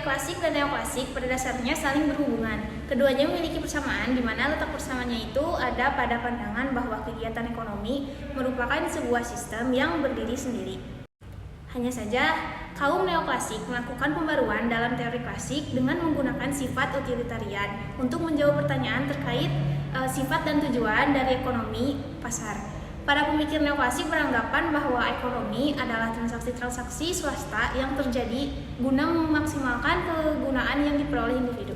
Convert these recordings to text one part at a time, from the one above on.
klasik dan neoklasik pada dasarnya saling berhubungan. Keduanya memiliki persamaan, di mana letak persamaannya itu ada pada pandangan bahwa kegiatan ekonomi merupakan sebuah sistem yang berdiri sendiri. Hanya saja, kaum neoklasik melakukan pembaruan dalam teori klasik dengan menggunakan sifat utilitarian untuk menjawab pertanyaan terkait sifat dan tujuan dari ekonomi pasar. Para pemikir neoklasik beranggapan bahwa ekonomi adalah transaksi-transaksi swasta yang terjadi guna memaksimalkan kegunaan yang diperoleh individu.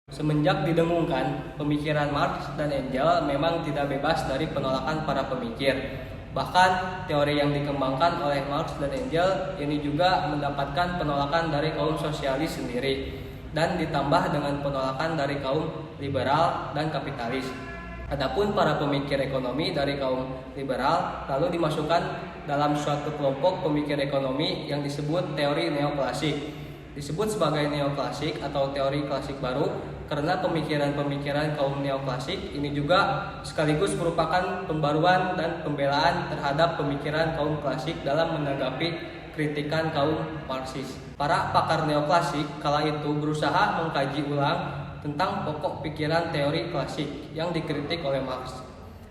Semenjak didengungkan, pemikiran Marx dan Engels memang tidak bebas dari penolakan para pemikir. Bahkan, teori yang dikembangkan oleh Marx dan Engels ini juga mendapatkan penolakan dari kaum sosialis sendiri, dan ditambah dengan penolakan dari kaum liberal dan kapitalis. Adapun para pemikir ekonomi dari kaum liberal lalu dimasukkan dalam suatu kelompok pemikir ekonomi yang disebut teori neoklasik. Disebut sebagai neoklasik atau teori klasik baru karena pemikiran-pemikiran kaum neoklasik ini juga sekaligus merupakan pembaruan dan pembelaan terhadap pemikiran kaum klasik dalam menanggapi kritikan kaum Marxis. Para pakar neoklasik kala itu berusaha mengkaji ulang tentang pokok pikiran teori klasik yang dikritik oleh Marx,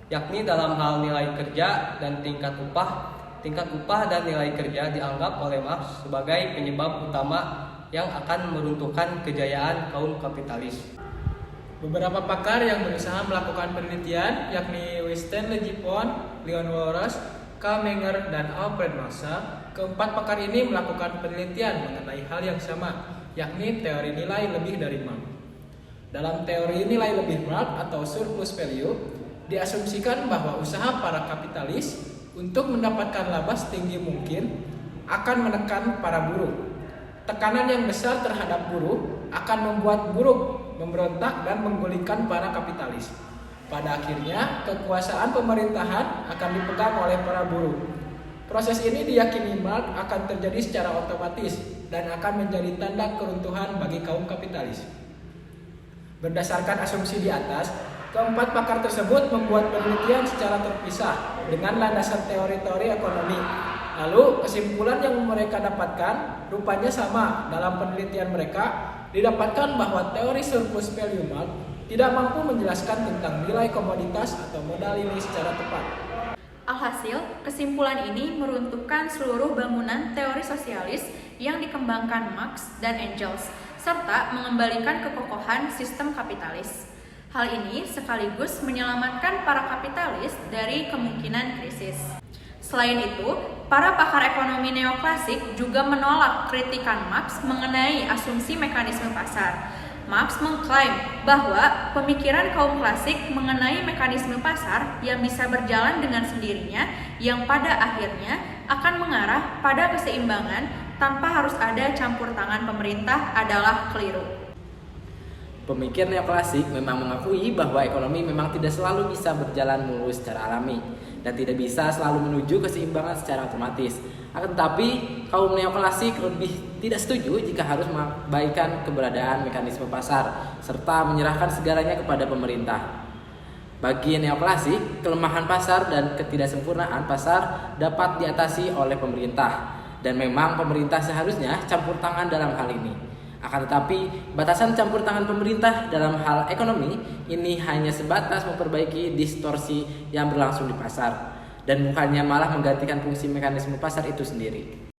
yakni dalam hal nilai kerja dan tingkat upah. Tingkat upah dan nilai kerja dianggap oleh Marx sebagai penyebab utama yang akan meruntuhkan kejayaan kaum kapitalis. Beberapa pakar yang berusaha melakukan penelitian, yakni Stanley Gibbon, Leon Walras, Karl Menger, dan Alfred Massa. Keempat pakar ini melakukan penelitian mengenai hal yang sama, yakni teori nilai lebih dari Marx. Dalam teori nilai lebih Marx atau surplus value, diasumsikan bahwa usaha para kapitalis untuk mendapatkan laba setinggi mungkin akan menekan para buruh. Tekanan yang besar terhadap buruh akan membuat buruh memberontak dan menggulingkan para kapitalis. Pada akhirnya, kekuasaan pemerintahan akan dipegang oleh para buruh. Proses ini diyakini Marx akan terjadi secara otomatis dan akan menjadi tanda keruntuhan bagi kaum kapitalis. Berdasarkan asumsi di atas, keempat pakar tersebut membuat penelitian secara terpisah dengan landasan teori-teori ekonomi. Lalu kesimpulan yang mereka dapatkan rupanya sama. Dalam penelitian mereka didapatkan bahwa teori surplus value Marx tidak mampu menjelaskan tentang nilai komoditas atau modal ini secara tepat. Alhasil, kesimpulan ini meruntuhkan seluruh bangunan teori sosialis yang dikembangkan Marx dan Engels, serta mengembalikan kekokohan sistem kapitalis. Hal ini sekaligus menyelamatkan para kapitalis dari kemungkinan krisis. Selain itu, para pakar ekonomi neoklasik juga menolak kritikan Marx mengenai asumsi mekanisme pasar. Marx mengklaim bahwa pemikiran kaum klasik mengenai mekanisme pasar yang bisa berjalan dengan sendirinya yang pada akhirnya akan mengarah pada keseimbangan tanpa harus ada campur tangan pemerintah adalah keliru. Pemikir neoklasik memang mengakui bahwa ekonomi memang tidak selalu bisa berjalan mulus secara alami dan tidak bisa selalu menuju keseimbangan secara otomatis. Akan tetapi, kaum neoklasik lebih tidak setuju jika harus mengabaikan keberadaan mekanisme pasar serta menyerahkan segalanya kepada pemerintah. Bagi neoklasik, kelemahan pasar dan ketidaksempurnaan pasar dapat diatasi oleh pemerintah. Dan memang pemerintah seharusnya campur tangan dalam hal ini. Akan tetapi, batasan campur tangan pemerintah dalam hal ekonomi ini hanya sebatas memperbaiki distorsi yang berlangsung di pasar, dan bukannya malah menggantikan fungsi mekanisme pasar itu sendiri.